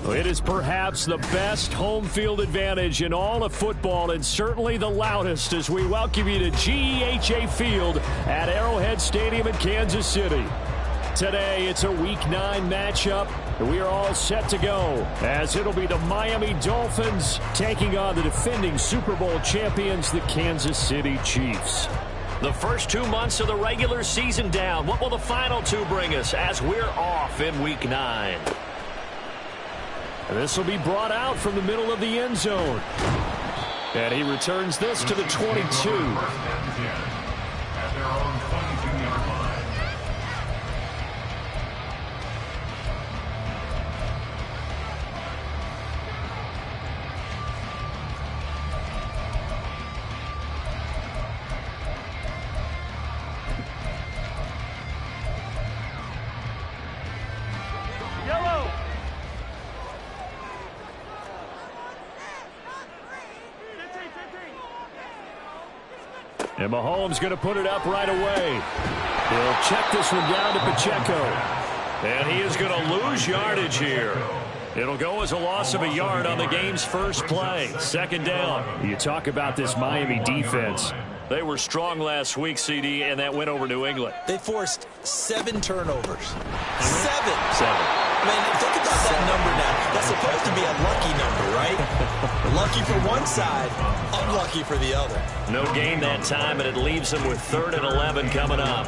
It is perhaps the best home field advantage in all of football, and certainly the loudest, as we welcome you to GEHA Field at Arrowhead Stadium in Kansas City. Today, it's a Week 9 matchup, and we are all set to go, as it'll be the Miami Dolphins taking on the defending Super Bowl champions, the Kansas City Chiefs. The first 2 months of the regular season down. What will the final 2 bring us as we're off in Week 9? And this will be brought out from the middle of the end zone. And he returns this to the 22. And Mahomes going to put it up right away. He'll check this one down to Pacheco. And he is going to lose yardage here. It'll go as a loss of a yard on the game's first play. Second down. You talk about this Miami defense. They were strong last week, CD, and that went over New England. They forced 7 turnovers. 7. I mean, think about that number now. That's supposed to be a lucky number, right? Lucky for one side, unlucky for the other. No gain that time, and it leaves them with 3rd and 11 coming up.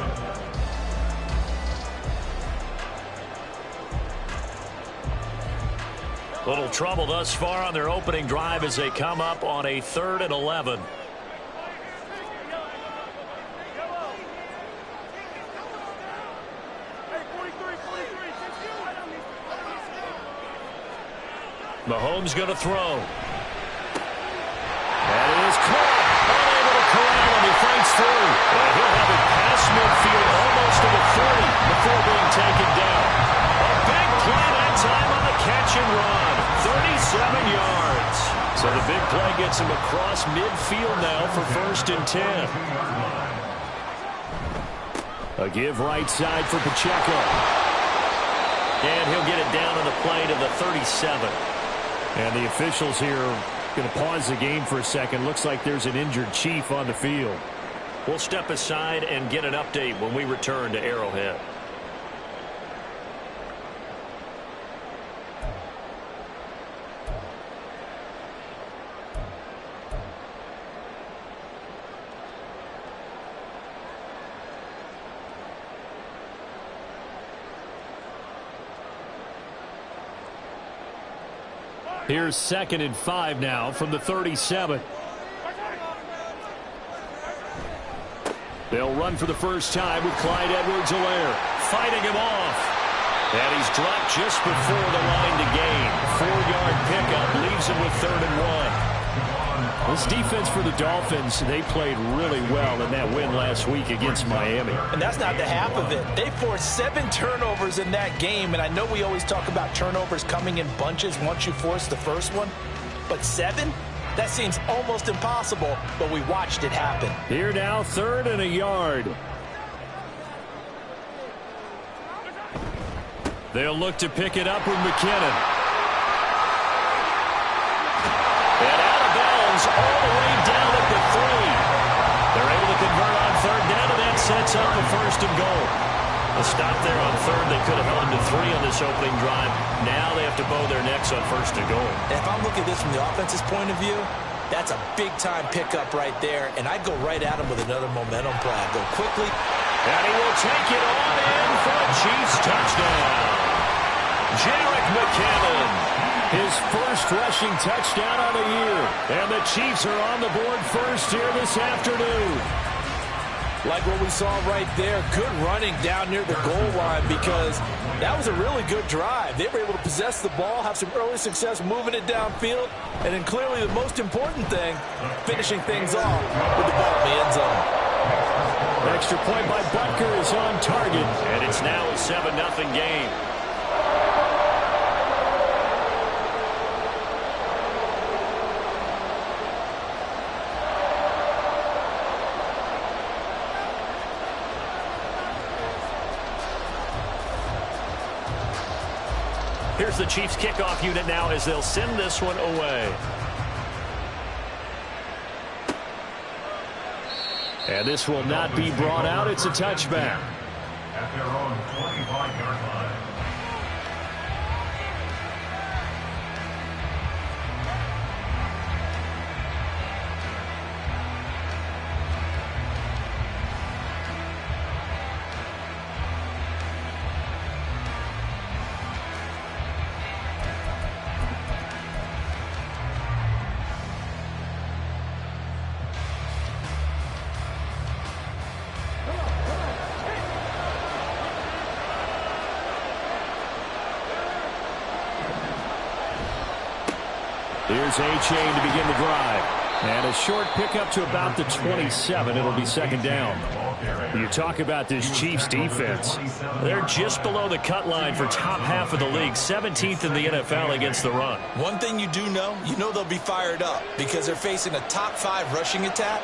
Little trouble thus far on their opening drive as they come up on a 3rd and 11. Mahomes going to throw. That is caught. Unable to corral him. He fights through. And he'll have it past midfield almost to the 40 before being taken down. A big play that time on the catch and run. 37 yards. So the big play gets him across midfield now for 1st and 10. A give right side for Pacheco. And he'll get it down on the play to the 37. And the officials here are going to pause the game for a second. Looks like there's an injured Chief on the field. We'll step aside and get an update when we return to Arrowhead. Here's 2nd and 5 now from the 37. They'll run for the first time with Clyde Edwards-Helaire fighting him off. And he's dropped just before the line to gain. 4-yard pickup leaves him with 3rd and 1. This defense for the Dolphins, they played really well in that win last week against Miami. And that's not the half of it. They forced 7 turnovers in that game, and I know we always talk about turnovers coming in bunches once you force the first one, but 7? That seems almost impossible, but we watched it happen. Here now, 3rd and a yard. They'll look to pick it up with McKinnon. And out of bounds all the way down at the 3. They're able to convert on 3rd down, and that sets up a 1st and goal. A stop there on 3rd. They could have held them to 3 on this opening drive. Now they have to bow their necks on 1st and goal. And if I'm looking at this from the offense's point of view, that's a big-time pickup right there, and I'd go right at him with another momentum play. I'd go quickly. And he will take it on in for a Chiefs touchdown. Jerick McKinnon, his first rushing touchdown of the year. And the Chiefs are on the board first here this afternoon. Like what we saw right there, good running down near the goal line because that was a really good drive. They were able to possess the ball, have some early success moving it downfield, and then clearly the most important thing, finishing things off with the ball in the end zone. Extra point by Butker is on target, and it's now a 7-0 game. Here's the Chiefs kickoff unit now as they'll send this one away. And this will not be brought out. It's a touchback. At their own 25-yard line. Here's A-Chain to begin the drive. And a short pickup to about the 27. It'll be 2nd down. You talk about this Chiefs defense. They're just below the cut line for top half of the league. 17th in the NFL against the run. One thing you do know, they'll be fired up because they're facing a top 5 rushing attack.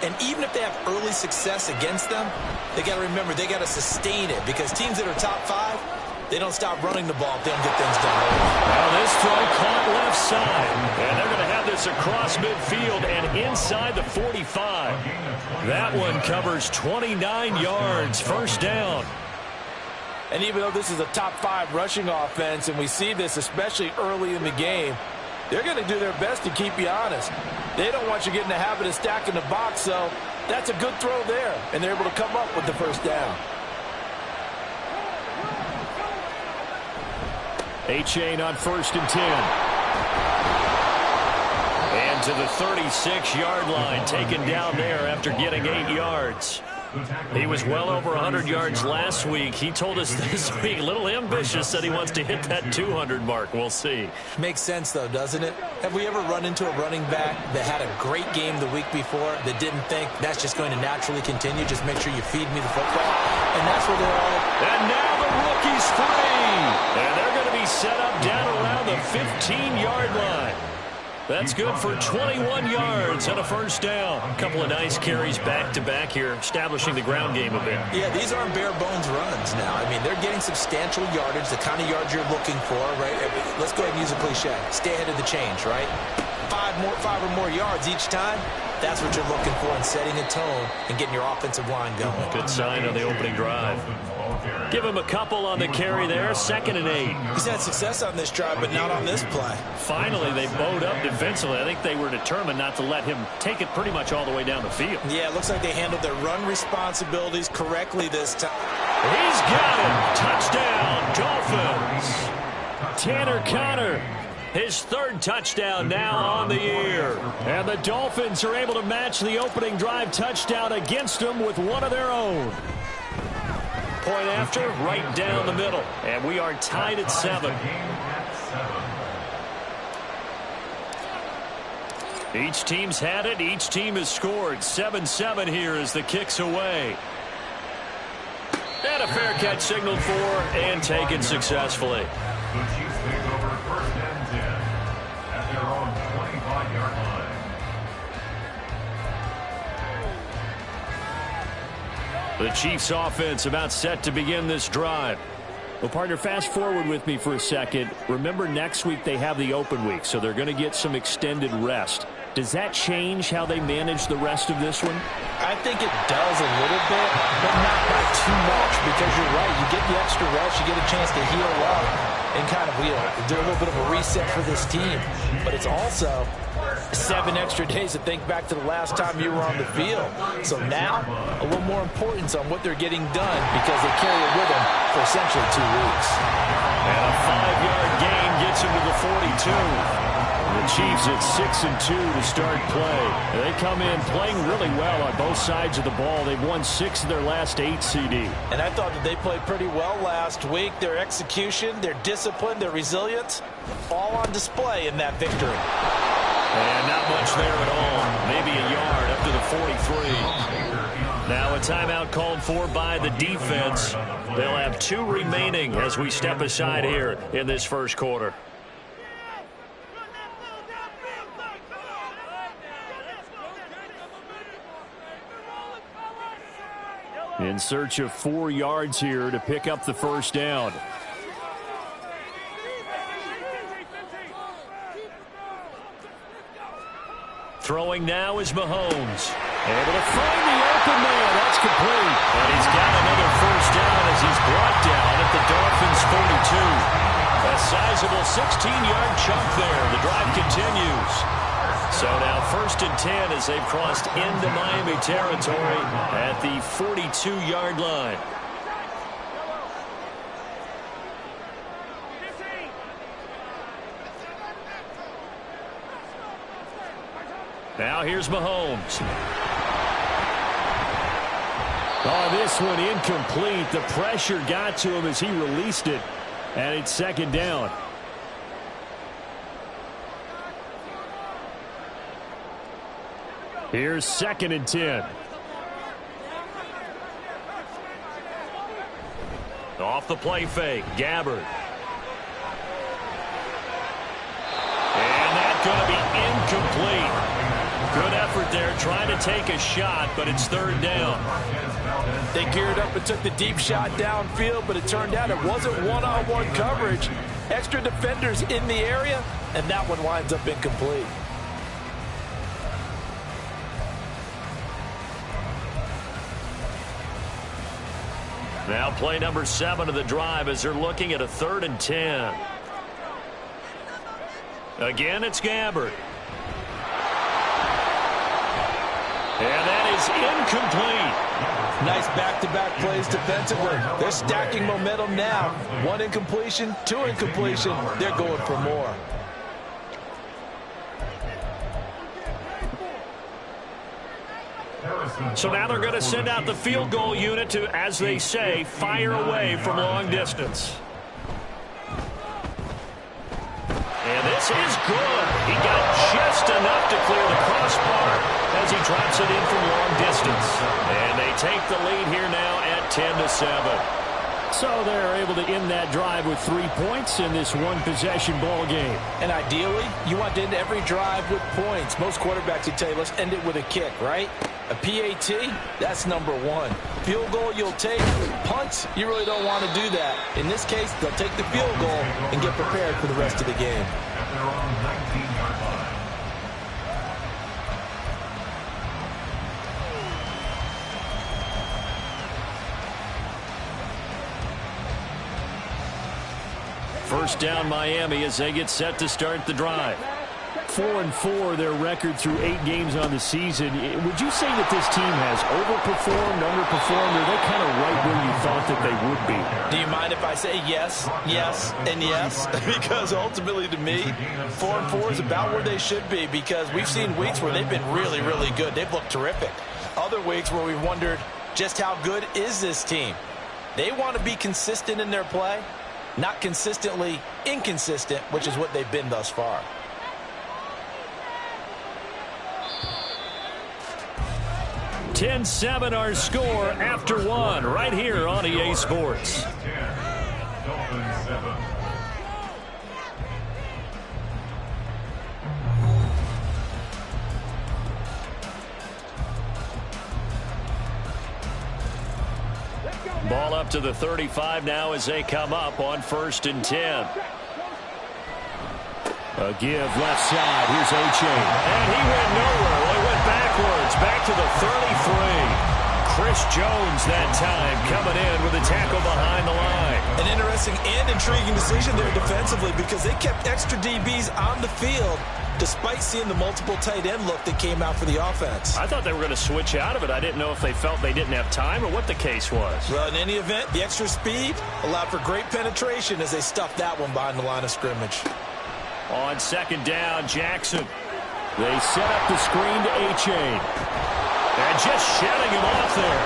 And even if they have early success against them, they got to remember they got to sustain it because teams that are top 5, they don't stop running the ball if they don't get things done. Now this throw caught left side. And they're going to have this across midfield and inside the 45. That one covers 29 yards. 1st down. And even though this is a top 5 rushing offense, and we see this especially early in the game, they're going to do their best to keep you honest. They don't want you getting the habit of stacking the box, so that's a good throw there. And they're able to come up with the 1st down. A-Chain on 1st and 10. And to the 36-yard line, taken down there after getting 8 yards. He was well over 100 yards last week. He told us this week, a little ambitious, that he wants to hit that 200 mark. We'll see. Makes sense, though, doesn't it? Have we ever run into a running back that had a great game the week before that didn't think that's just going to naturally continue? Just make sure you feed me the football. And that's where they're all. And now the rookie's free. And they're going to be set up down around the 15-yard line. That's good for 21 yards and a 1st down. A couple of nice carries back-to-back here, establishing the ground game a bit. Yeah, these aren't bare-bones runs now. I mean, they're getting substantial yardage, the kind of yards you're looking for, right? Let's go ahead and use a cliche. Stay ahead of the change, right? 5 or more yards each time. That's what you're looking for in setting a tone and getting your offensive line going. Good sign on the opening drive. Give him a couple on the carry there. 2nd and 8. He's had success on this drive, but not on this play. Finally, they bowed up defensively. I think they were determined not to let him take it pretty much all the way down the field. Yeah, it looks like they handled their run responsibilities correctly this time. He's got him. Touchdown, Dolphins. Tanner Conner, his 3rd touchdown now on the year. And the Dolphins are able to match the opening drive touchdown against them with one of their own. Point after, right down the middle. And we are tied at 7. Each team's had it. Each team has scored. 7-7 here as the kick's away. And a fair catch signaled for and taken successfully. The Chiefs take over 1st and 10 at their own 25-yard line. The Chiefs offense about set to begin this drive. Well, partner, fast forward with me for a second. Remember, next week they have the open week, so they're going to get some extended rest. Does that change how they manage the rest of this one? I think it does a little bit, but not by too much, because you're right. You get the extra rest, you get a chance to heal up and kind of do a little bit of a reset for this team. But it's also 7 extra days to think back to the last time you were on the field. So now, a little more importance on what they're getting done because they carry it with them for essentially 2 weeks. And a 5-yard gain gets him to the 42. The Chiefs at 6-2 to start play. They come in playing really well on both sides of the ball. They've won 6 of their last 8 CD. And I thought that they played pretty well last week. Their execution, their discipline, their resilience, all on display in that victory. And not much there at all. Maybe a yard up to the 43. Now a timeout called for by the defense. They'll have 2 remaining as we step aside here in this first quarter. In search of 4 yards here to pick up the first down. Throwing now is Mahomes. Able to find the open man. That's complete. And he's got another first down as he's brought down at the Dolphins' 42. A sizable 16-yard chunk there. The drive continues. So now 1st and 10 as they've crossed into Miami territory at the 42-yard line. Now here's Mahomes. Oh, this one incomplete. The pressure got to him as he released it. And it's 2nd down. Here's 2nd and 10. Off the play fake, Gabbard. And that's going to be incomplete. Good effort there, trying to take a shot, but it's 3rd down. They geared up and took the deep shot downfield, but it turned out it wasn't one-on-one coverage. Extra defenders in the area, and that one winds up incomplete. Now play number 7 of the drive as they're looking at a 3rd and 10. Again, it's Gabbard. And that is incomplete. Nice back-to-back plays defensively. They're stacking momentum now. 1 incompletion, 2 incompletion. They're going for more. So now they're going to send out the field goal unit to, as they say, fire away from long distance. And this is good. He got just enough to clear the crossbar as he drops it in from long distance. And they take the lead here now at 10-7. So they're able to end that drive with 3 points in this one-possession ball game. And ideally, you want to end every drive with points. Most quarterbacks would tell you, let's end it with a kick, right? A PAT, that's number 1. Field goal, you'll take. Punts, you really don't want to do that. In this case, they'll take the field goal and get prepared for the rest of the game. At their own 19-yard line. First down Miami as they get set to start the drive. 4-4 their record through 8 games on the season. Would you say that this team has overperformed, underperformed, or are they kind of right where you thought that they would be? Do you mind if I say yes, yes, and yes? Because ultimately to me, 4-4 is about where they should be because we've seen weeks where they've been really, really good. They've looked terrific. Other weeks where we've wondered just how good is this team. They want to be consistent in their play, not consistently inconsistent, which is what they've been thus far. 10-7 our score after one right here on EA Sports. Dolphins 7. Ball up to the 35 now as they come up on 1st and 10. A give left side. Here's A-Chain. And he went nowhere. Well, he went backwards. Back to the 33. Chris Jones that time coming in with a tackle behind the line. An interesting and intriguing decision there defensively because they kept extra DBs on the field despite seeing the multiple tight end look that came out for the offense. I thought they were going to switch out of it. I didn't know if they felt they didn't have time or what the case was. Well, in any event, the extra speed allowed for great penetration as they stuffed that one behind the line of scrimmage. On 2nd down, Jackson. They set up the screen to A-Chain. And just shedding him off there.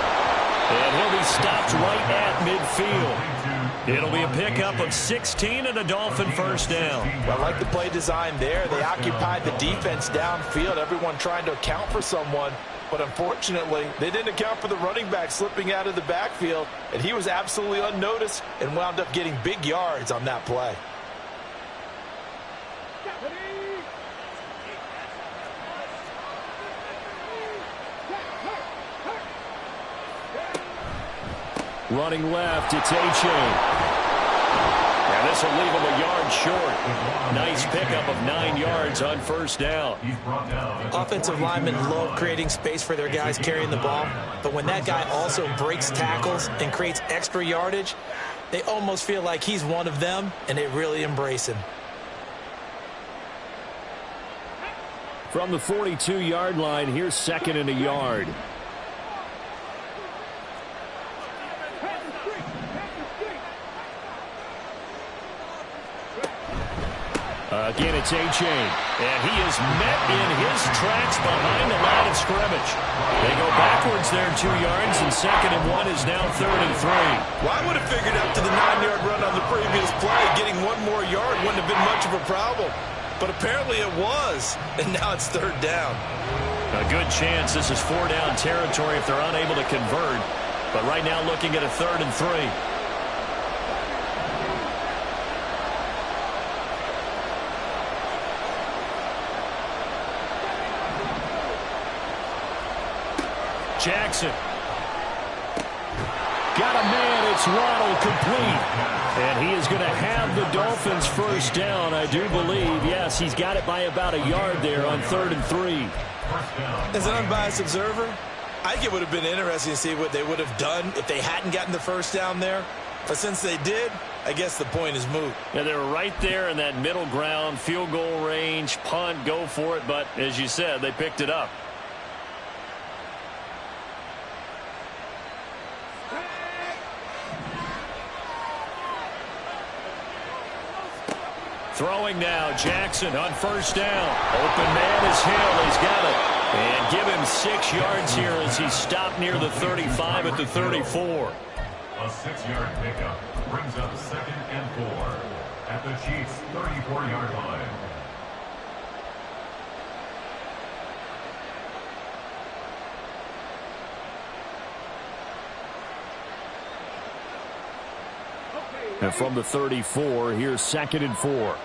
And he'll be stopped right at midfield. It'll be a pickup of 16 and a Dolphin 1st down. I like the play design there. They occupied the defense downfield, everyone trying to account for someone. But unfortunately, they didn't account for the running back slipping out of the backfield. And he was absolutely unnoticed and wound up getting big yards on that play. Running left, it's A-Chain. And this will leave him a yard short. Nice pickup of 9 yards on 1st down. Offensive linemen love creating space for their guys carrying the ball. But when that guy also breaks tackles and creates extra yardage, they almost feel like he's one of them, and they really embrace him. From the 42-yard line, here's 2nd and a yard. Again, it's A-Chain. And he is met in his tracks behind the line of scrimmage. They go backwards there 2 yards, and 2nd and 1 is now 3rd and 3. Well, I would have figured after the 9-yard run on the previous play, getting 1 more yard wouldn't have been much of a problem. But apparently it was, and now it's 3rd down. A good chance this is 4-down territory if they're unable to convert. But right now looking at a 3rd and 3. Jackson. Got a man. It's Waddle complete. And he is going to have the Dolphins 1st down, I do believe. Yes, he's got it by about a yard there on 3rd and 3. As an unbiased observer, I think it would have been interesting to see what they would have done if they hadn't gotten the 1st down there. But since they did, I guess the point is moot. Yeah, they were right there in that middle ground, field goal range, punt, go for it. But as you said, they picked it up. Throwing now, Jackson on 1st down. Open man is Hill. He's got it. And give him 6 yards here as he's stopped near the 35 at the 34. A 6-yard pickup brings up 2nd and 4 at the Chiefs' 34-yard line. And from the 34, here's 2nd and 4.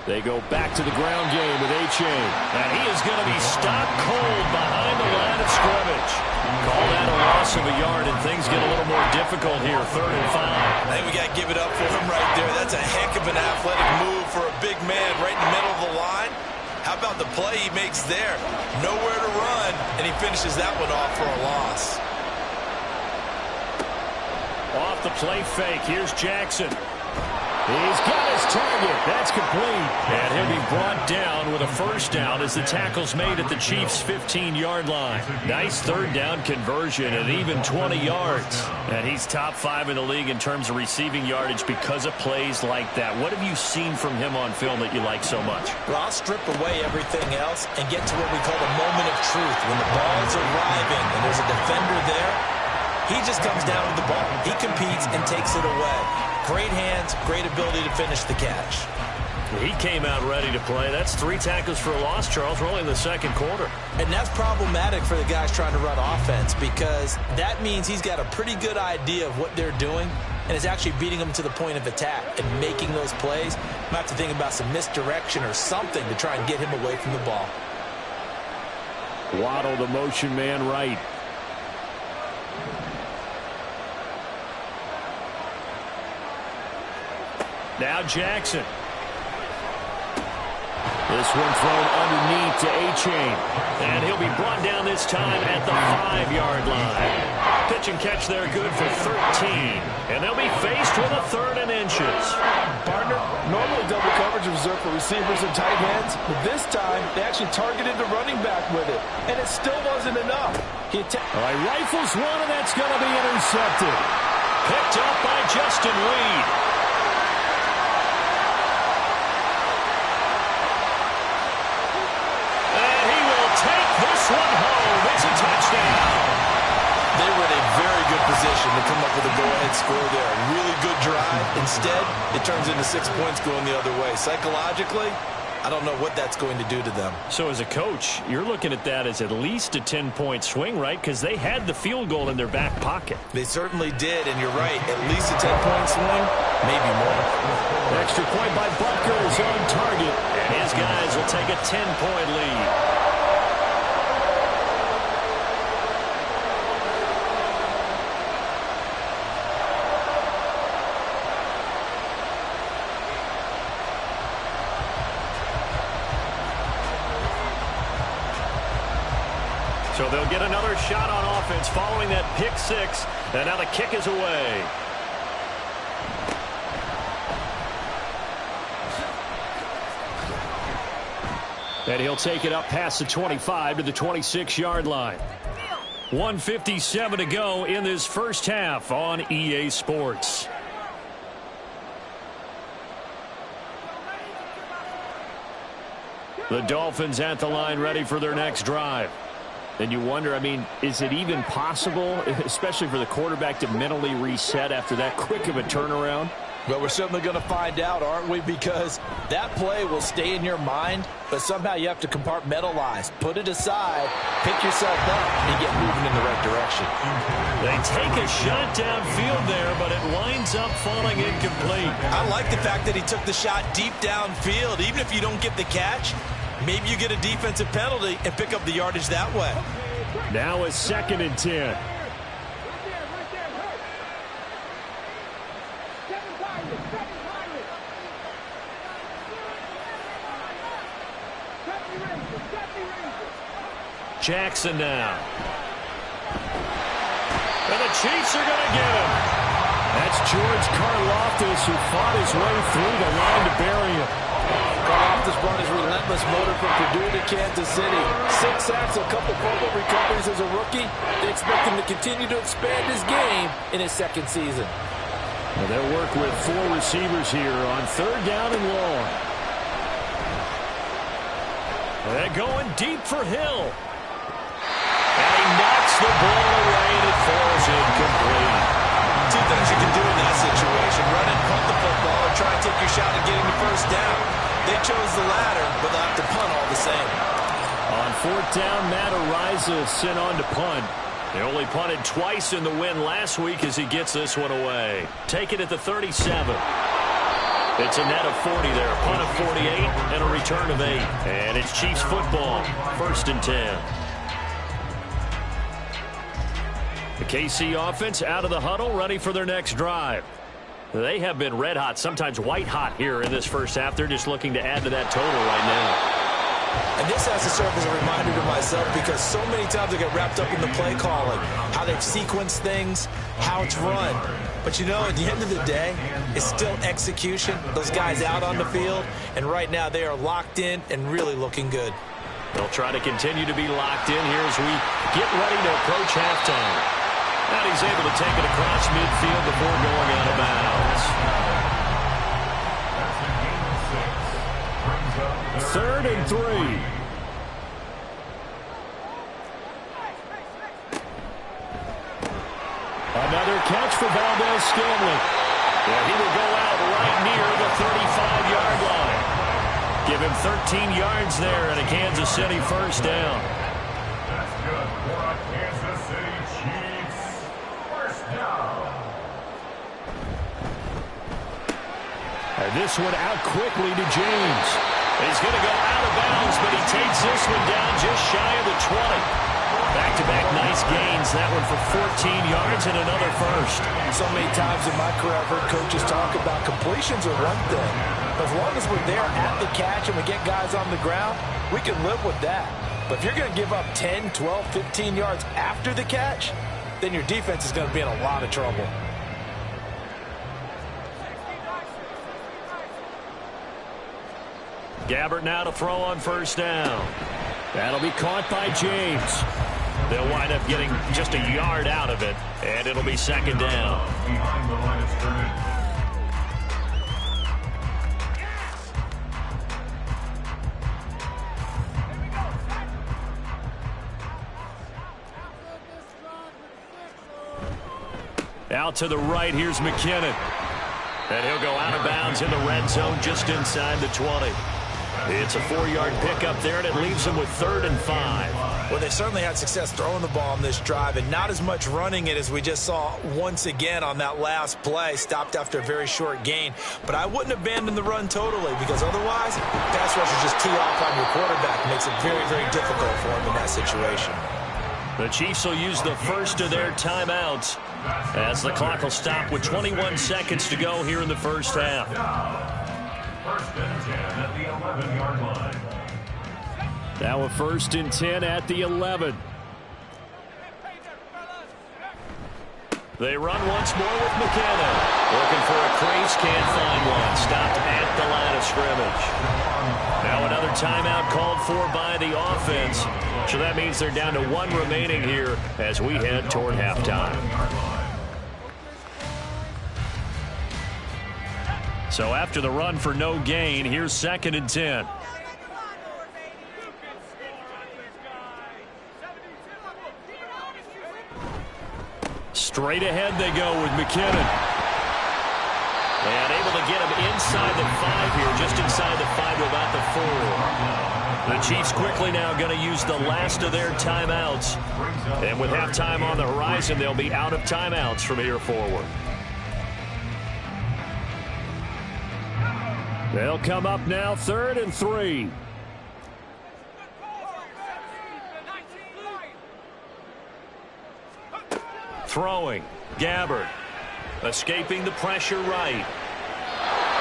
They go back to the ground game with A-Chain. And he is going to be stopped cold behind the line of scrimmage. Call that a loss of a yard, and things get a little more difficult here, 3rd and 5. I think we got to give it up for him right there. That's a heck of an athletic move for a big man right in the middle of the line. How about the play he makes there? Nowhere to run, and he finishes that one off for a loss. Off the play fake, here's Jackson. He's got his target. That's complete. And he'll be brought down with a 1st down as the tackle's made at the Chiefs' 15-yard line. Nice 3rd down conversion and even 20 yards. And he's top 5 in the league in terms of receiving yardage because of plays like that. What have you seen from him on film that you like so much? Well, I'll strip away everything else and get to what we call the moment of truth. When the ball is arriving and there's a defender there, He just comes down with the ball. He competes and takes it away. Great hands, great ability to finish the catch. He came out ready to play. That's 3 tackles for a loss, Charles. We're only in the second quarter. And that's problematic for the guys trying to run offense because that means he's got a pretty good idea of what they're doing and is actually beating them to the point of attack and making those plays. Might have to think about some misdirection or something to try and get him away from the ball. Waddle, the motion man, right. Now Jackson. This one thrown underneath to A-Chain. And he'll be brought down this time at the 5-yard line. Pitch and catch there good for 13. And they'll be faced with a 3rd and inches. Partner, normally double coverage is reserved for receivers and tight ends, but this time they actually targeted the running back with it, and it still wasn't enough. All right, rifles one, and that's going to be intercepted. Picked up by Justin Reed. This one home. It's a touchdown. They were in a very good position to come up with a go-ahead score there. A really good drive. Instead, it turns into 6 points going the other way. Psychologically, I don't know what that's going to do to them. So as a coach, you're looking at that as at least a 10-point swing, right? Because they had the field goal in their back pocket. They certainly did, and you're right. At least a 10-point swing, maybe more. Extra point by Butker is on target. And his guys will take a 10-point lead. So they'll get another shot on offense following that pick 6. And now the kick is away. And he'll take it up past the 25 to the 26-yard line. 1:57 to go in this first half on EA Sports. The Dolphins at the line ready for their next drive. And you wonder, I mean, is it even possible, especially for the quarterback, to mentally reset after that quick of a turnaround? Well, we're certainly going to find out, aren't we? Because that play will stay in your mind, but somehow you have to compartmentalize. Put it aside, pick yourself up, and get moving in the right direction. They take a shot downfield there, but it winds up falling incomplete. I like the fact that he took the shot deep downfield. Even if you don't get the catch, maybe you get a defensive penalty and pick up the yardage that way. Now a 2nd and 10. Jackson now. And the Chiefs are going to get him. That's George Karlaftis, who fought his way through the line to bury him. Karlaftis brought his relentless motor from Purdue to Kansas City. 6 sacks, a couple fumble recoveries as a rookie. They expect him to continue to expand his game in his 2nd season. Well, they'll work with 4 receivers here on 3rd down and long. They're going deep for Hill. And he knocks the ball away, and it falls incomplete. 2 things you can do in that situation. Run and punt the football or try and take your shot at getting the first down. They chose the latter, but they'll have to punt all the same. On 4th down, Matt Ariza sent on to punt. They only punted twice in the win last week as he gets this one away. Take it at the 37. It's a net of 40 there. A punt of 48 and a return of 8. And it's Chiefs football. 1st and 10. The KC offense out of the huddle, ready for their next drive. They have been red hot, sometimes white hot here in this first half. They're just looking to add to that total right now. And this has to serve as a reminder to myself because so many times I get wrapped up in the play calling, how they've sequenced things, how it's run. But you know, at the end of the day, it's still execution. Those guys out on the field, and right now they are locked in and really looking good. They'll try to continue to be locked in here as we get ready to approach halftime. And he's able to take it across midfield before going out of bounds. 3rd and 3. catch for Valdez-Scantling. Yeah, he will go out right near the 35-yard line. Give him 13 yards there and a Kansas City first down. That's good for a Kansas City Chiefs first down. And this one out quickly to James. He's going to go out of bounds, but he takes this one down just shy of the 20. Back-to-back nice gains. That one for 14 yards and another first. So many times in my career I've heard coaches talk about completions are one thing. As long as we're there at the catch and we get guys on the ground, we can live with that. But if you're going to give up 10, 12, 15 yards after the catch, then your defense is going to be in a lot of trouble. Gabbert now to throw on first down. That'll be caught by James. They'll wind up getting just a yard out of it, and it'll be second down. Behind the line of scrimmage. Out to the right, here's McKinnon. And he'll go out of bounds in the red zone just inside the 20. It's a 4-yard pickup there, and it leaves them with 3rd and 5. Well, they certainly had success throwing the ball on this drive and not as much running it as we just saw once again on that last play. Stopped after a very short gain. But I wouldn't abandon the run totally because otherwise, pass rush is just tee off on your quarterback. It makes it very, very difficult for him in that situation. The Chiefs will use the first of their timeouts as the clock will stop with 21 seconds to go here in the first half. First and 10 at the 11-yard line. Now a 1st and 10 at the 11. They run once more with McKinnon. Looking for a crease, can't find one. Stopped at the line of scrimmage. Now another timeout called for by the offense. So that means they're down to 1 remaining here as we head toward halftime. So after the run for no gain, here's 2nd and 10. Straight ahead they go with McKinnon. And able to get him inside the 5 here, just inside the 5 to about the 4. The Chiefs quickly now going to use the last of their timeouts. And with halftime on the horizon, they'll be out of timeouts from here forward. They'll come up now 3rd and 3. Throwing. Gabbert. Escaping the pressure right.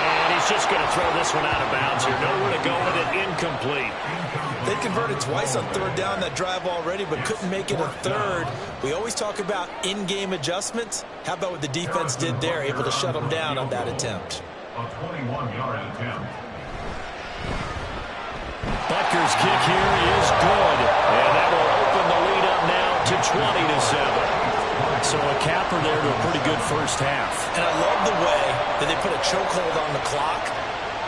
And he's just going to throw this one out of bounds here. Nowhere to go with it. Incomplete. They converted twice on 3rd down that drive already, but couldn't make it a 3rd. We always talk about in-game adjustments. How about what the defense did there, able to shut them down on that attempt? A 21-yard attempt. Butker's kick here is good. And that will open the lead up now to 20-7. So a capper there to a pretty good first half. And I love the way that they put a chokehold on the clock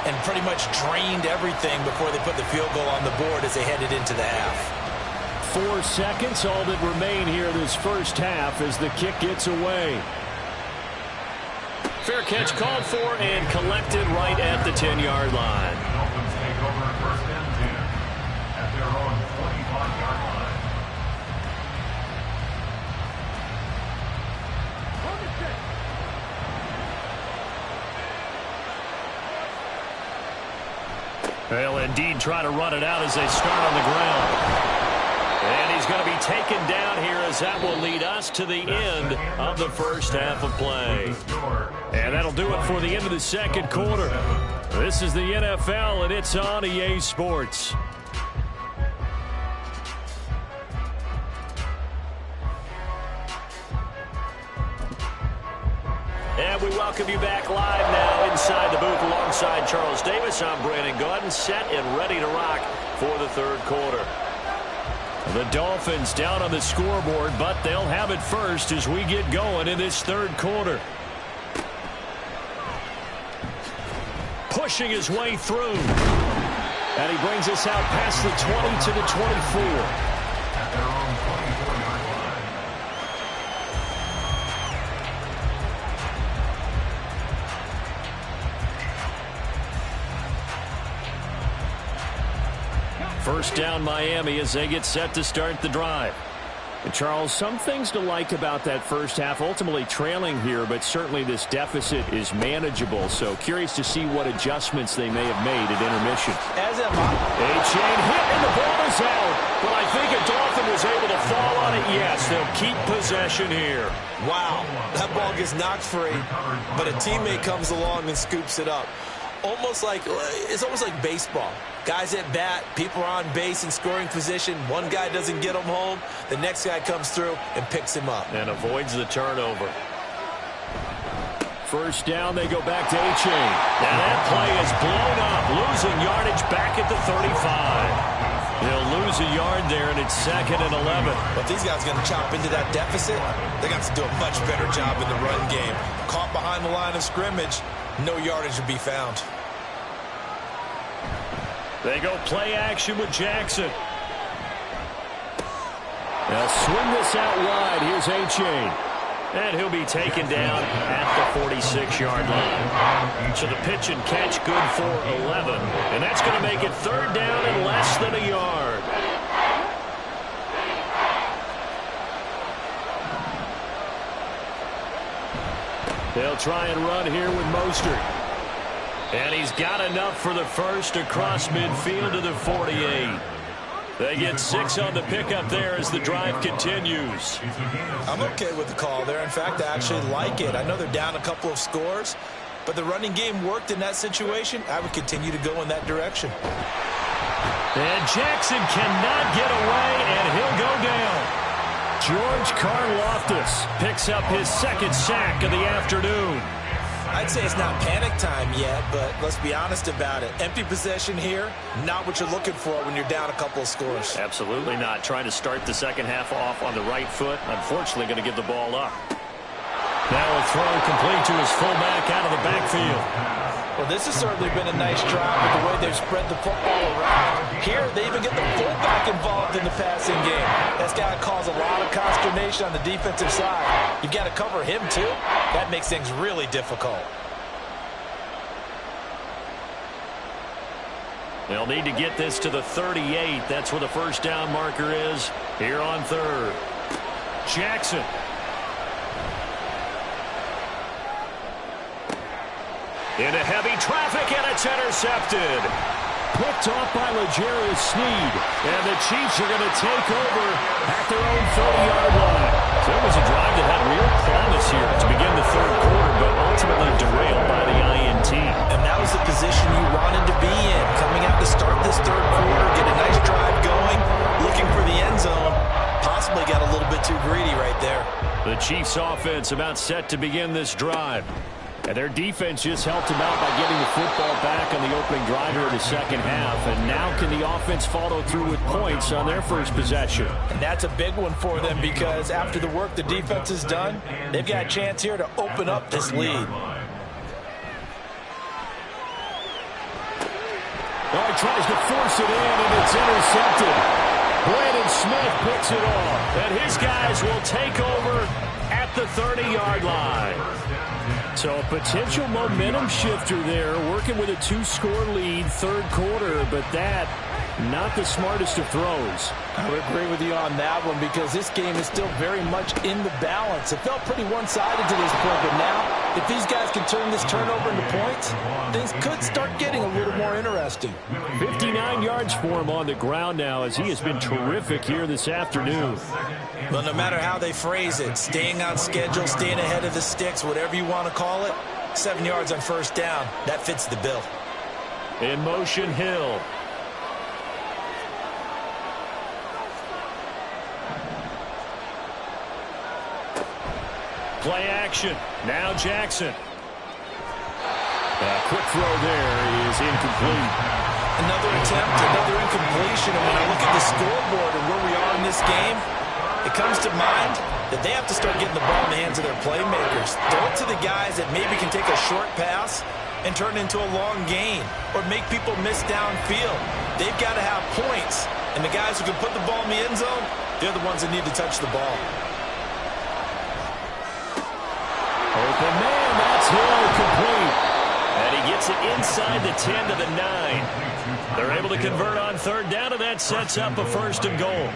and pretty much drained everything before they put the field goal on the board as they headed into the half. 4 seconds, all that remain here this first half as the kick gets away. Fair catch called for and collected right at the 10-yard line. Dolphins take over 1st and 10 at their own 25-yard line. They'll indeed try to run it out as they start on the ground. And he's going to be taken down here as that will lead us to the end of the first half of play. And that'll do it for the end of the second quarter. This is the NFL, and it's on EA Sports. And we welcome you back live now inside the booth alongside Charles Davis. I'm Brandon Gaudin, set and ready to rock for the third quarter. The Dolphins down on the scoreboard, but they'll have it first as we get going in this third quarter. Pushing his way through. And he brings us out past the 20 to the 24. First down Miami as they get set to start the drive. And Charles, some things to like about that first half. Ultimately trailing here, but certainly this deficit is manageable. So curious to see what adjustments they may have made at intermission. As am I. A-Chain hit and the ball is out. But I think a Dolphin was able to fall on it. Yes, they'll keep possession here. Wow, that ball gets knocked free, but a teammate comes along and scoops it up. It's almost like baseball. Guys at bat, people are on base in scoring position. One guy doesn't get him home. The next guy comes through and picks him up. And avoids the turnover. First down, they go back to A-Chain. And that play is blown up, losing yardage back at the 35. They'll lose a yard there, and it's 2nd and 11. But these guys are going to chop into that deficit. They got to do a much better job in the run game. Caught behind the line of scrimmage, no yardage to be found. They go play action with Jackson. They'll swing this out wide. Here's A-Chain. And he'll be taken down at the 46-yard line. So the pitch and catch good for 11. And that's going to make it 3rd down and less than a yard. They'll try and run here with Mostert. And he's got enough for the first across midfield to the 48. They get 6 on the pickup there as the drive continues. I'm okay with the call there. In fact, I actually like it. I know they're down a couple of scores, but the running game worked in that situation. I would continue to go in that direction. And Jackson cannot get away, and he'll go down. George Karlaftis picks up his 2nd sack of the afternoon. I'd say it's not panic time yet, but let's be honest about it. Empty possession here, not what you're looking for when you're down a couple of scores. Absolutely not. Trying to start the second half off on the right foot. Unfortunately, going to give the ball up. Now a throw complete to his fullback out of the backfield. Well, this has certainly been a nice drive with the way they've spread the football around. Here, they even get the fullback involved in the passing game. That's got to cause a lot of consternation on the defensive side. You've got to cover him, too. That makes things really difficult. They'll need to get this to the 38. That's where the first down marker is here on 3rd. Jackson. Into heavy traffic, and it's intercepted. Picked off by L'Jarius Sneed. And the Chiefs are going to take over at their own 30-yard line. So it was a drive that had real promise here to begin the 3rd quarter, but ultimately derailed by the INT. And that was the position you wanted to be in. Coming out to start this 3rd quarter, get a nice drive going, looking for the end zone. Possibly got a little bit too greedy right there. The Chiefs offense about set to begin this drive. And their defense just helped them out by getting the football back on the opening drive here in the second half. And now can the offense follow through with points on their first possession? And that's a big one for them because after the work the defense has done, they've got a chance here to open up this lead. Oh, he tries to force it in, and it's intercepted. Brandon Smith picks it off. And his guys will take over at the 30-yard line. So a potential momentum shifter there, working with a 2-score lead, 3rd quarter, but that, not the smartest of throws. I would agree with you on that one because this game is still very much in the balance. It felt pretty one-sided to this point, but now, if these guys can turn this turnover into points, things could start getting a little more interesting. 59 yards for him on the ground now as he has been terrific here this afternoon. Well, no matter how they phrase it, staying on schedule, staying ahead of the sticks, whatever you want to call it, 7 yards on first down, that fits the bill. In motion, Hill. Play action. Now Jackson. Quick throw there is incomplete. Another attempt, another incompletion. And when I look at the scoreboard and where we are in this game, it comes to mind that they have to start getting the ball in the hands of their playmakers. Throw it to the guys that maybe can take a short pass and turn it into a long gain or make people miss downfield. They've got to have points. And the guys who can put the ball in the end zone, they're the ones that need to touch the ball. Open man, that's Hill complete. And he gets it inside the 10 to the 9. They're able to convert on third down, and that sets up a first and goal.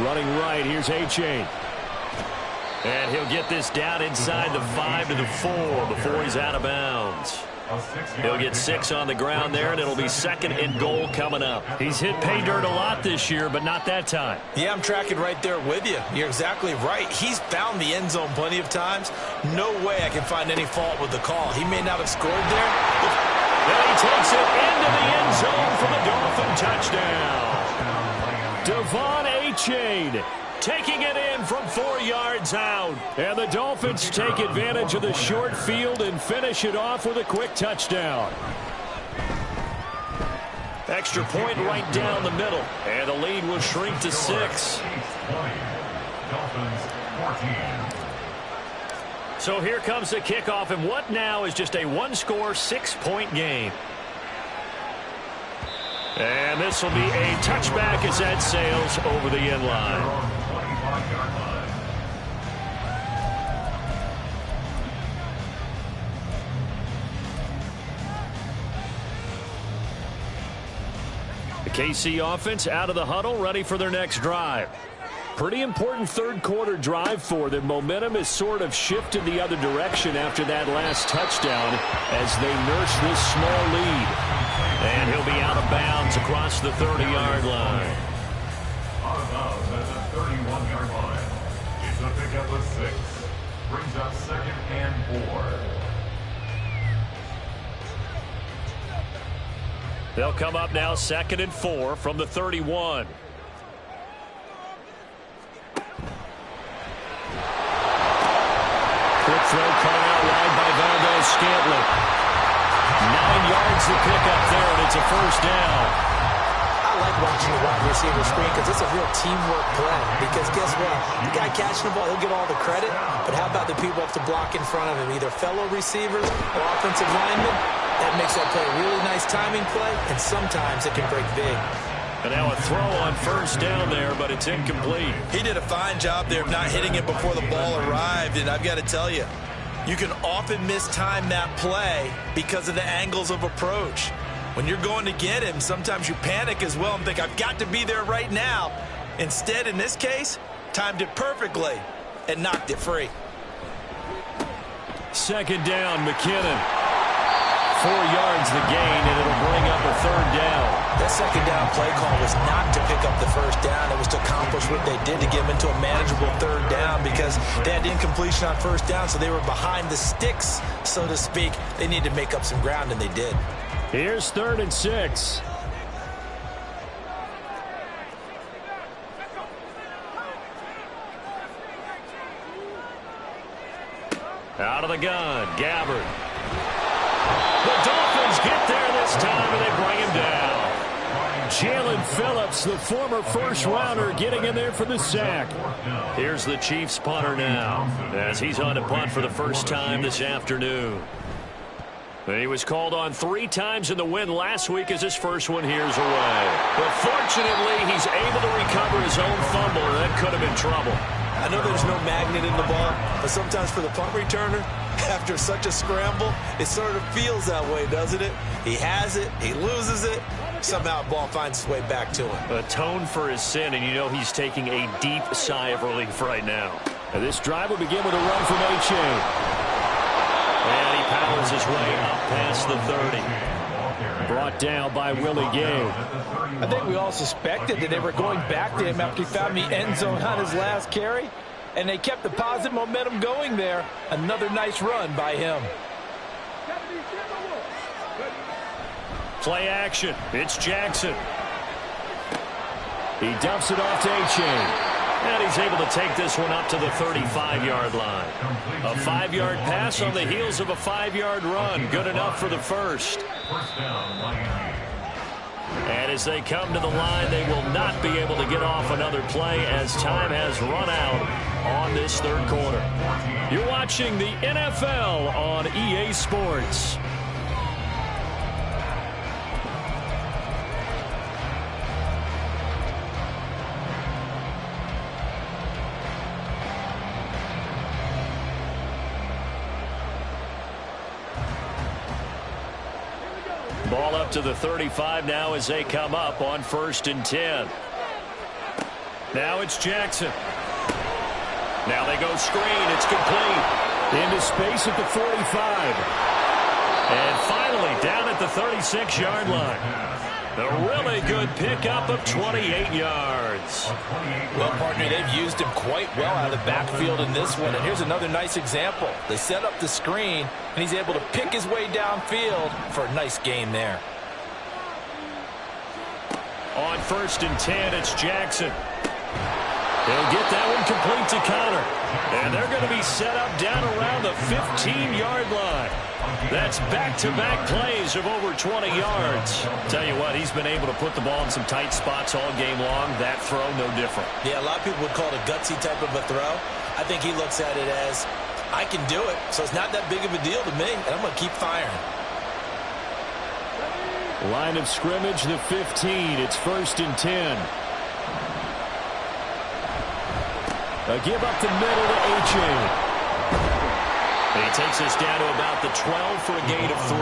Running right, here's A-Chain. And he'll get this down inside the 5 to the 4 before he's out of bounds. He'll get 6 on the ground there, and it'll be second and goal coming up. He's hit pay dirt a lot this year, but not that time. Yeah, I'm tracking right there with you. You're exactly right. He's found the end zone plenty of times. No way I can find any fault with the call. He may not have scored there. And he takes it into the end zone for the Dolphin touchdown. Devon A-Chain taking it in from 4 yards out. And the Dolphins take advantage of the short field and finish it off with a quick touchdown. Extra point right down the middle. And the lead will shrink to 6. So here comes the kickoff, and what now is just a one-score, 6-point game. And this will be a touchback as that sails over the end line. The KC offense out of the huddle, ready for their next drive. Pretty important third-quarter drive for them. Momentum has sort of shifted the other direction after that last touchdown as they nurse this small lead. And he'll be out of bounds across the 30-yard line. Out of bounds at the 31-yard line. It's a pickup of 6. Brings up second and 4. They'll come up now second and 4 from the 31. Quick throw caught out wide by Valdez-Scantling. 9 yards to pick up there, and it's a first down. I like watching the wide receiver screen because it's a real teamwork play. Because guess what? The guy catching the ball, he'll get all the credit. But how about the people up to block in front of him, either fellow receivers or offensive linemen? That makes that play a really nice timing play, and sometimes it can break big. And now a throw on first down there, but it's incomplete. He did a fine job there of not hitting it before the ball arrived, and I've got to tell you, you can often mistime that play because of the angles of approach. When you're going to get him, sometimes you panic as well and think, I've got to be there right now. Instead, in this case, timed it perfectly and knocked it free. Second down, McKinnon. 4 yards the gain, and it'll bring up a third down. That second down play call was not to pick up the first down. It was to accomplish what they did to get them into a manageable third down because they had incompletion on first down, so they were behind the sticks, so to speak. They needed to make up some ground, and they did. Here's 3rd and 6. Out of the gun, Gabbard. The Dolphins get there this time, and they bring him down. Jalen Phillips, the former first-rounder, getting in there for the sack. Here's the Chiefs punter now as he's on to punt for the first time this afternoon. He was called on 3 times in the win last week as his first one here's away. But fortunately, he's able to recover his own fumble, and that could have been trouble. I know there's no magnet in the ball, but sometimes for the punt returner, after such a scramble, it sort of feels that way, doesn't it? He has it, he loses it, somehow the ball finds its way back to him. Atone for his sin, and you know he's taking a deep sigh of relief right now. And this drive will begin with a run from A-Chain. And he powers his way up past the 30. Brought down by Willie Gay. I think we all suspected that they were going back to him after he found the end zone on his last carry, and they kept the positive momentum going there. Another nice run by him. Play action. It's Jackson. He dumps it off to A-Chain. And he's able to take this one up to the 35-yard line. A 5-yard pass on the heels of a 5-yard run. Good enough for the first. And as they come to the line, they will not be able to get off another play as time has run out on this third quarter. You're watching the NFL on EA Sports. Ball up to the 35 now as they come up on 1st and 10. Now it's Jackson. Now they go screen. It's complete. Into space at the 45. And finally down at the 36-yard line. A really good pickup of 28 yards. Well, partner, they've used him quite well out of the backfield in this one. And here's another nice example. They set up the screen, and he's able to pick his way downfield for a nice gain there. On 1st and 10, it's Jackson. He'll get that one complete to Connor. And they're going to be set up down around the 15-yard line. That's back-to-back plays of over 20 yards. Tell you what, he's been able to put the ball in some tight spots all game long. That throw, no different. Yeah, a lot of people would call it a gutsy type of a throw. I think he looks at it as, I can do it, so it's not that big of a deal to me, and I'm going to keep firing. Line of scrimmage, the 15. It's 1st and 10. A give up the middle to H.A. He takes us down to about the 12 for a gain of 3.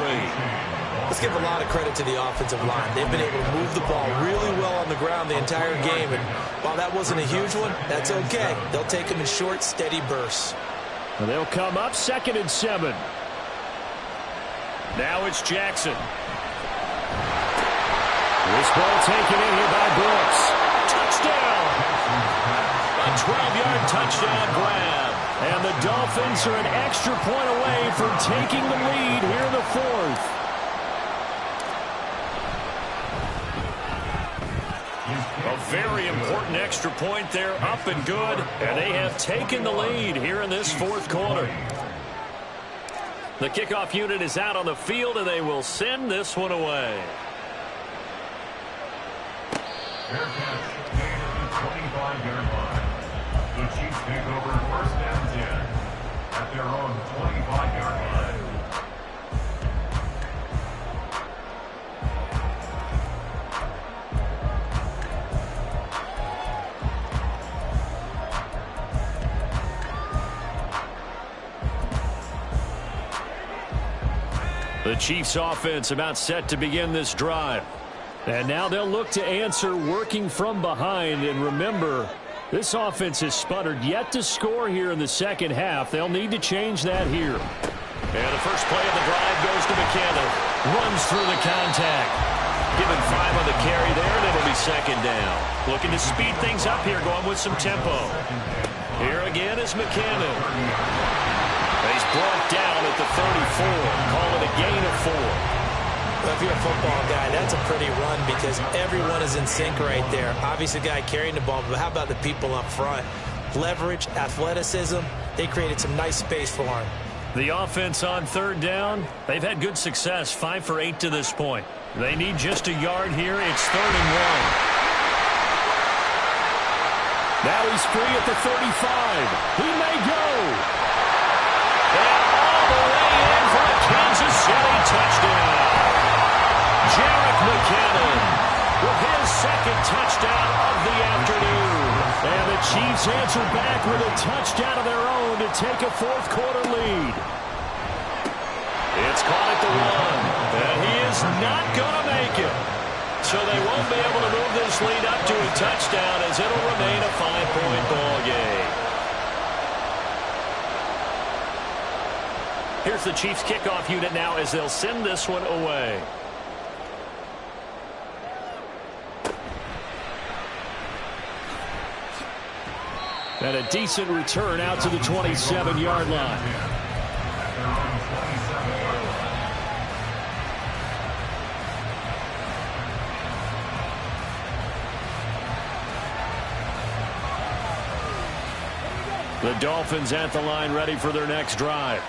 Let's give a lot of credit to the offensive line. They've been able to move the ball really well on the ground the entire game. And while that wasn't a huge one, that's okay. They'll take them in short, steady bursts. And they'll come up 2nd and 7. Now it's Jackson. This ball taken in here by Brooks. Touchdown! A 12-yard touchdown grab. And the Dolphins are an extra point away from taking the lead here in the 4th. A very important extra point there, up and good. And they have taken the lead here in this 4th quarter. The kickoff unit is out on the field, and they will send this one away. Fair catch made at the 25-yard line. The Chiefs take over 1st and 10 at their own 25-yard line. The Chiefs offense about set to begin this drive. And now they'll look to answer working from behind. And remember, this offense has sputtered yet to score here in the 2nd half. They'll need to change that here. And the first play of the drive goes to McKinnon. Runs through the contact. Given 5 on the carry there, and it'll be 2nd down. Looking to speed things up here, going with some tempo. Here again is McKinnon. He's brought down at the 34. Call it a gain of 4. Well, if you're a football guy, that's a pretty run because everyone is in sync right there. Obviously, the guy carrying the ball, but how about the people up front? Leverage, athleticism, they created some nice space for him. The offense on 3rd down, they've had good success, 5 for 8 to this point. They need just a yard here. It's 3rd and 1. Now he's free at the 35. He may go. And all the way in for a Kansas City touchdown. Jarek McKinnon with his 2nd touchdown of the afternoon. And the Chiefs answer back with a touchdown of their own to take a 4th quarter lead. It's caught at the 1. And he is not going to make it. So they won't be able to move this lead up to a touchdown as it'll remain a 5-point ball game. Here's the Chiefs kickoff unit now as they'll send this one away. And a decent return out to the 27-yard line. The Dolphins at the line ready for their next drive.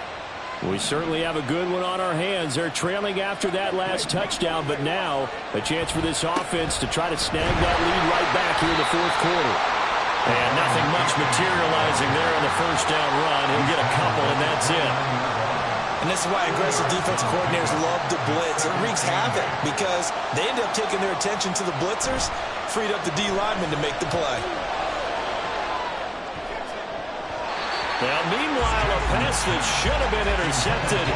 We certainly have a good one on our hands. They're trailing after that last touchdown, but now a chance for this offense to try to snag that lead right back here in the 4th quarter. And nothing much materializing there on the 1st down run. He'll get a couple, and that's it. And this is why aggressive defensive coordinators love to blitz. It wreaks havoc because they end up taking their attention to the blitzers, freed up the D lineman to make the play. Now, meanwhile, a pass that should have been intercepted,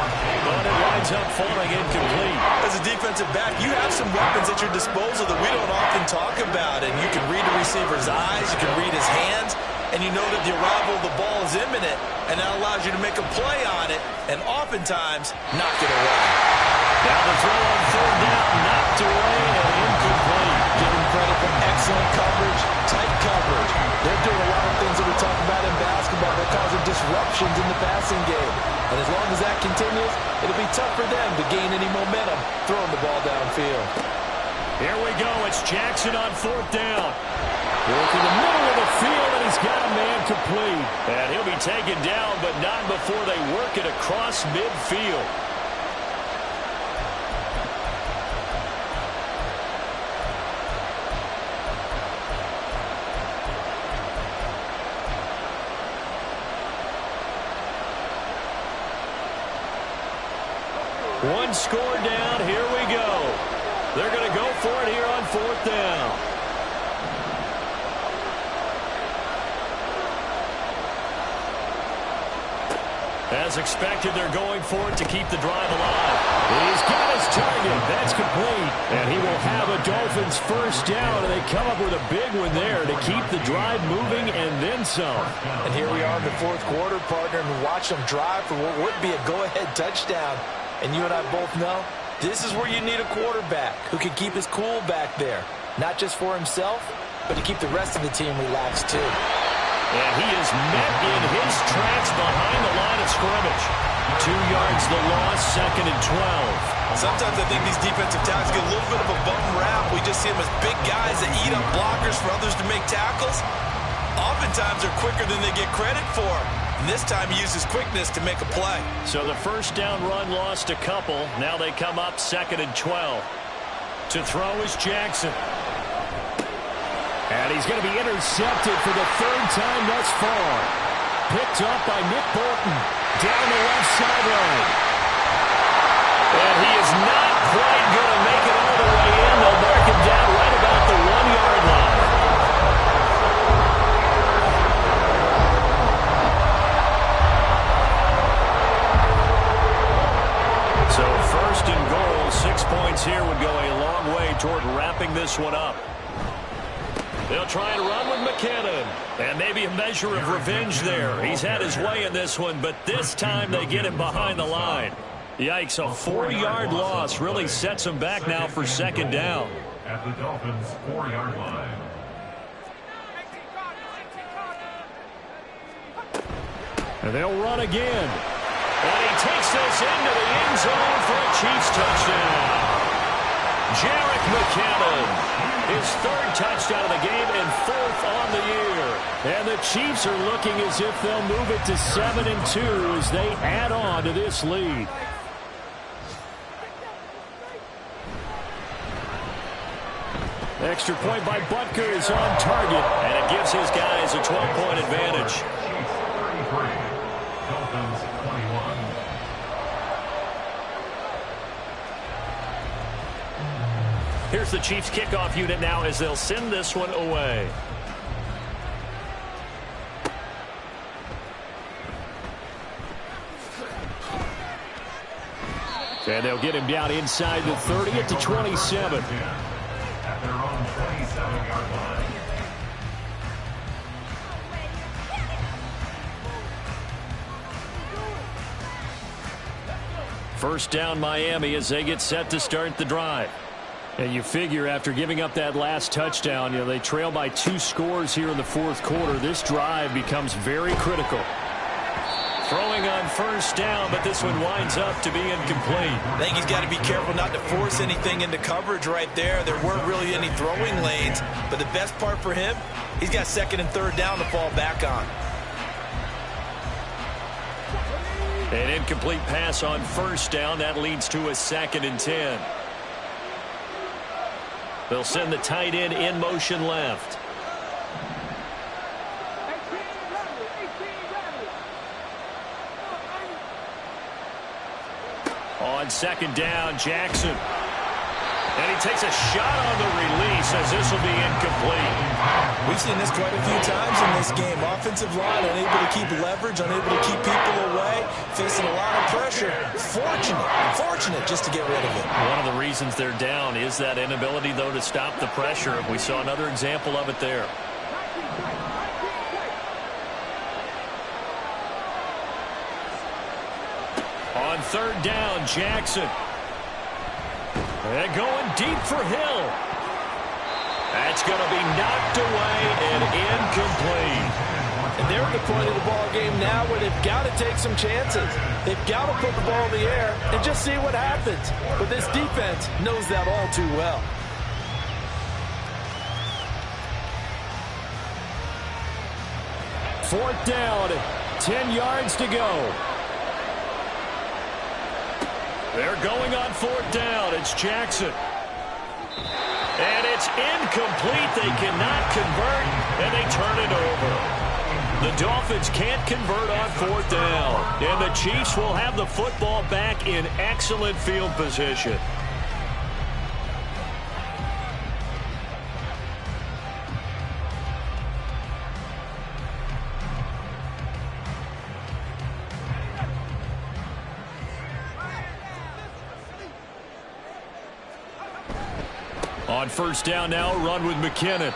but it winds up falling incomplete. As a defensive back, you have some weapons at your disposal that we don't often talk about. And you can read the receiver's eyes, you can read his hands, and you know that the arrival of the ball is imminent, and that allows you to make a play on it and oftentimes knock it away. Now the throw on third down, knocked away and incomplete. Give him credit for excellent coverage, tight coverage. They're doing a lot of things that we talk about in basketball. They're causing disruptions in the passing game. And as long as that continues, it'll be tough for them to gain any momentum throwing the ball downfield. Here we go. It's Jackson on fourth down. Work in the middle of the field, and he's got a man complete. And he'll be taken down, but not before they work it across midfield. One score down. Here we go. They're going to go for it here on fourth down. As expected, they're going for it to keep the drive alive. He's got his target. That's complete. And he will have a Dolphins first down, and they come up with a big one there to keep the drive moving and then some. And here we are in the fourth quarter, partner, and watch them drive for what would be a go-ahead touchdown. And you and I both know this is where you need a quarterback who can keep his cool back there. Not just for himself, but to keep the rest of the team relaxed too. And he is met in his tracks behind the line of scrimmage. 2 yards the loss, second and 12. Sometimes I think these defensive tackles get a little bit of a bum rap. We just see them as big guys that eat up blockers for others to make tackles. Oftentimes they're quicker than they get credit for. And this time he uses quickness to make a play. So the first down run lost a couple. Now they come up second and 12. To throw is Jackson. And he's going to be intercepted for the third time thus far. Picked up by Nick Bolton down the left sideline. And he is not quite going to make it all the way in. They'll mark him down right about the 1-yard line. So first and goal, 6 points here would go a long way toward wrapping this one up. They'll try and run with McKinnon. And maybe a measure of revenge there. He's had his way in this one, but this time they get him behind the line. Yikes, a 4-yard loss really sets him back now for second down. At the Dolphins' 4-yard line. And they'll run again. And he takes this into the end zone for a Chiefs touchdown. Jerick McKinnon. His third touchdown of the game and fourth on the year. And the Chiefs are looking as if they'll move it to 7-2 as they add on to this lead. Extra point by Butker is on target. And it gives his guys a 12-point advantage. Chiefs 33, Dolphins 21. Here's the Chiefs kickoff unit now as they'll send this one away. And they'll get him down inside the 30 at the 27. At their own 27-yard line. First down Miami as they get set to start the drive. And you figure after giving up that last touchdown, they trail by 2 scores here in the fourth quarter. This drive becomes very critical. Throwing on first down, but this one winds up to be incomplete. I think he's got to be careful not to force anything into coverage right there. There weren't really any throwing lanes, but the best part for him, he's got second and third down to fall back on. An incomplete pass on first down. That leads to a second and 10. They'll send the tight end in motion left. On second down, Jackson. And he takes a shot on the release as this will be incomplete. We've seen this quite a few times in this game. Offensive line unable to keep leverage, unable to keep people away, facing a lot of pressure. Fortunate just to get rid of it. One of the reasons they're down is that inability, though, to stop the pressure. We saw another example of it there. On third down, Jackson. And going deep for Hill. That's going to be knocked away and incomplete. And they're at the point of the ball game now where they've got to take some chances. They've got to put the ball in the air and just see what happens. But this defense knows that all too well. Fourth down, 10 yards to go. They're going on fourth down. It's Jackson. And it's incomplete. They cannot convert, and they turn it over. The Dolphins can't convert on fourth down. And the Chiefs will have the football back in excellent field position. On first down now, run with McKinnon.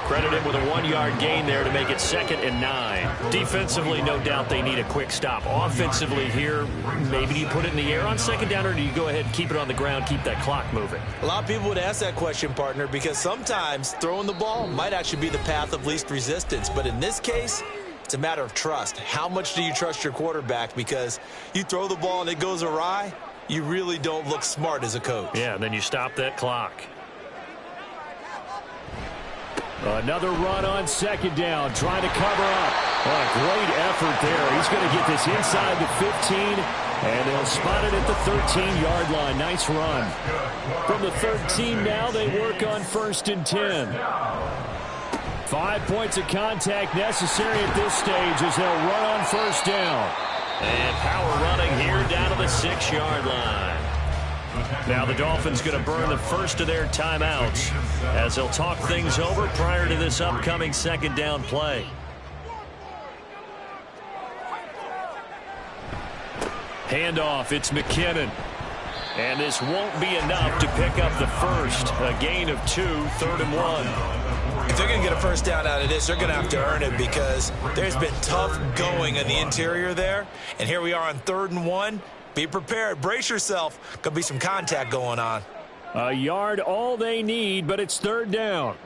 Credit him with a 1-yard gain there to make it 2nd and 9. Defensively, no doubt they need a quick stop. Offensively here, maybe do you put it in the air on second down, or do you go ahead and keep it on the ground, keep that clock moving? A lot of people would ask that question, partner, because sometimes throwing the ball might actually be the path of least resistance. But in this case, it's a matter of trust. How much do you trust your quarterback? Because you throw the ball and it goes awry, you really don't look smart as a coach. Yeah, and then you stop that clock. Another run on second down, trying to cover up. Oh, a great effort there. He's going to get this inside the 15, and they'll spot it at the 13-yard line. Nice run. From the 13 now, they work on 1st and 10. 5 points of contact necessary at this stage as they'll run on first down. And power running here down to the 6-yard line. Now the Dolphins going to burn the first of their timeouts as they'll talk things over prior to this upcoming second down play. Handoff, it's McKinnon. And this won't be enough to pick up the first. A gain of 2, 3rd and 1. If they're going to get a first down out of this, they're going to have to earn it because there's been tough going in the interior there. And here we are on 3rd and 1. Be prepared. Brace yourself. Could be some contact going on. A yard all they need, but it's 3rd down.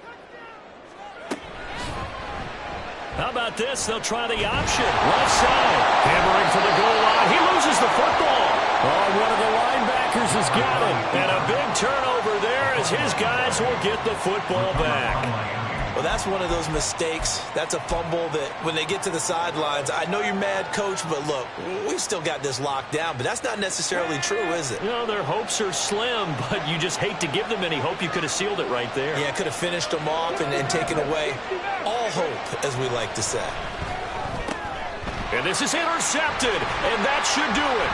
How about this? They'll try the option. Left side. Hammering for the goal line. He loses the football. Oh, one of the linebackers has got it. And a big turnover there as his guys will get the football back. Well, that's one of those mistakes. That's a fumble that when they get to the sidelines, I know you're mad, Coach, but look, we've still got this locked down. But that's not necessarily true, is it? You know, their hopes are slim, but you just hate to give them any hope. You could have sealed it right there. Yeah, could have finished them off and taken away all hope, as we like to say. And this is intercepted, and that should do it.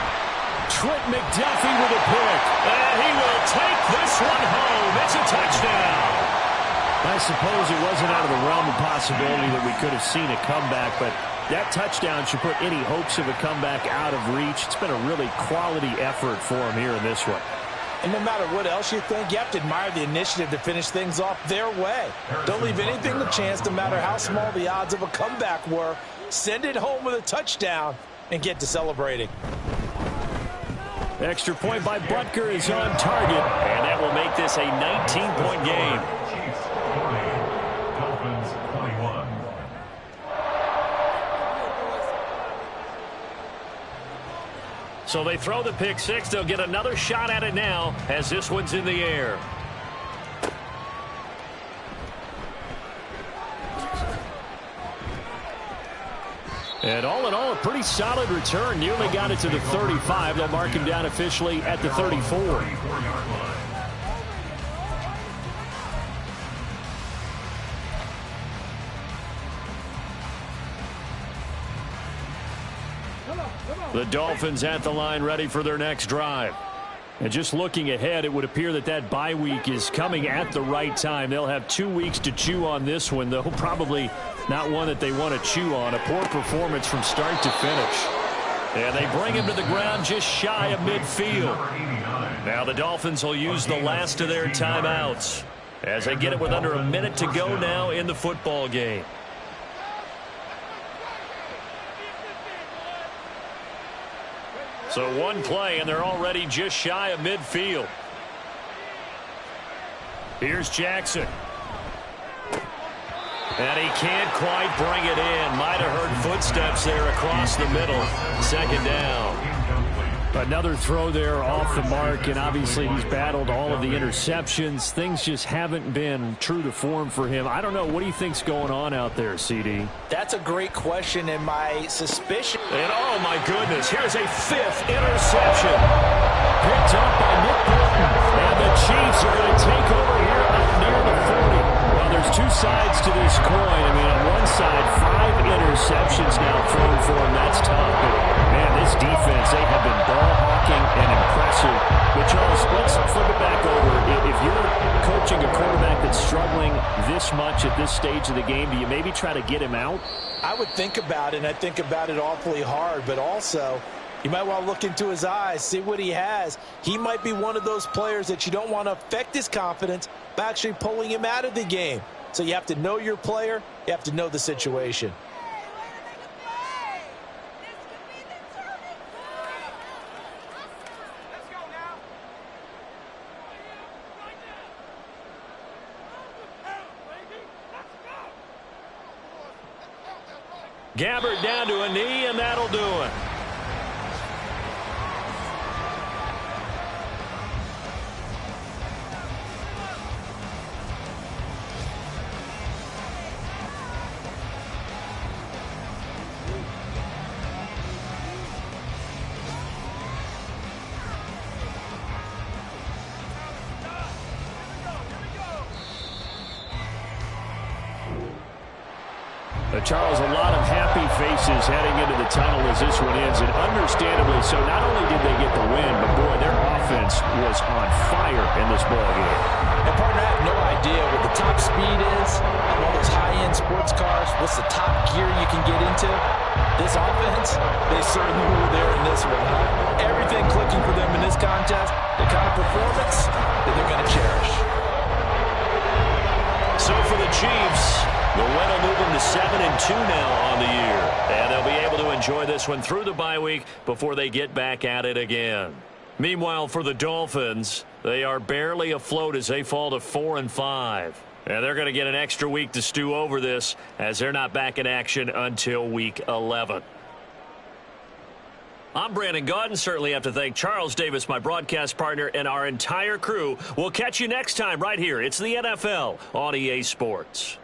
Trent McDuffie with a pick. And he will take this one home. It's a touchdown. I suppose it wasn't out of the realm of possibility that we could have seen a comeback, but that touchdown should put any hopes of a comeback out of reach. It's been a really quality effort for him here in this one. And no matter what else you think, you have to admire the initiative to finish things off their way. Don't leave anything to chance, no matter how small the odds of a comeback were. Send it home with a touchdown and get to celebrating. Extra point by Butker is on target. And that will make this a 19-point game. Chiefs 40, Dolphins 21. So they throw the pick six. They'll get another shot at it now as this one's in the air. And all in all, a pretty solid return. Nearly got it to the 35. They'll mark him down officially at the 34. The Dolphins at the line ready for their next drive. And just looking ahead, it would appear that bye week is coming at the right time. They'll have 2 weeks to chew on this one, though probably not one that they want to chew on. A poor performance from start to finish. And they bring him to the ground just shy of midfield. Now the Dolphins will use the last of their timeouts as they get it with under a minute to go now in the football game. So one play, and they're already just shy of midfield. Here's Jackson. And he can't quite bring it in. Might have heard footsteps there across the middle. Second down. Another throw there off the mark, and obviously he's battled all of the interceptions. Things just haven't been true to form for him. I don't know. What do you think's going on out there, CD? That's a great question, and my suspicion. And oh my goodness, here's a 5th interception. Picked up by Nick Bolton. And the Chiefs are going to take over here up near the 40. Well, there's 2 sides to this coin. I mean, on one side, 5 interceptions now thrown for him. That's tough. But, man, this defense, they have been ball hawking and impressive. But, Charles, let's flip it back over. If you're coaching a quarterback that's struggling this much at this stage of the game, do you maybe try to get him out? I would think about it, and I think about it awfully hard. But also, you might want to look into his eyes, see what he has. He might be one of those players that you don't want to affect his confidence by actually pulling him out of the game. So you have to know your player. You have to know the situation. Gabbert down to a knee, and that'll do it. Charles, a lot of happy faces heading into the tunnel as this one ends, and understandably so. Not only did they get the win, but boy, their offense was on fire in this ballgame. And partner, I have no idea what the top speed is on all those high-end sports cars. What's the top gear you can get into? This offense, they certainly were there in this one. Huh? Everything clicking for them in this contest, the kind of performance that they're going to cherish. So for the Chiefs, the win will move them to 7-2 now on the year. And they'll be able to enjoy this one through the bye week before they get back at it again. Meanwhile, for the Dolphins, they are barely afloat as they fall to 4-5. And they're going to get an extra week to stew over this as they're not back in action until week 11. I'm Brandon Gaudin. Certainly have to thank Charles Davis, my broadcast partner, and our entire crew. We'll catch you next time right here. It's the NFL on EA Sports.